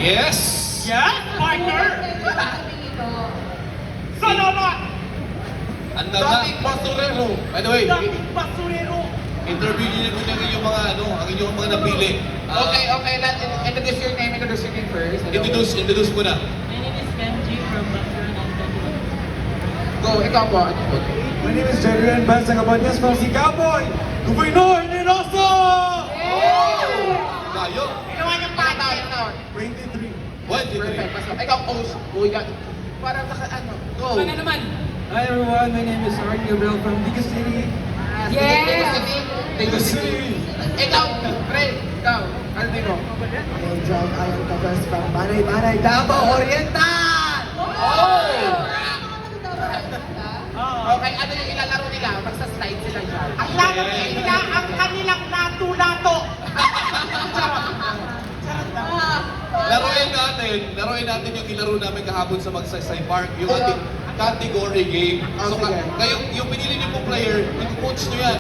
Yes! Yes, partner! Salamat! Ang dating basurero. By the way, Dating basurero! interview niyo po yung inyong mga ang inyong mga napili. Okay, introduce your name first. Introduce mo na. My name is Benji from Background and Benji. Go, ikaw po. My name is Jerry Banz Agabanyas from si Cowboy, Gobernador Neroso! Tayo. Ginawa niyang pati! 23. Perfect. Ikaw, host. Uy, para go. Ano naman? Hi everyone, my name is Art Gabriel from Diga City. Diga City. Ikaw, pre. Ikaw. Ano din mo? I'm John Alan Cabas from Banay-Banay, Davao Oriental! Okay, ano yung ilalaro nila? Magsa-slide sila dyan. Ang laro nila ang kanilang lato-lato! Laruin natin yung ilaro namin kahapon sa Magsaysay Park, yung ating category game. So, sige. yung pinili niyo pong player, yung coach nyo yan.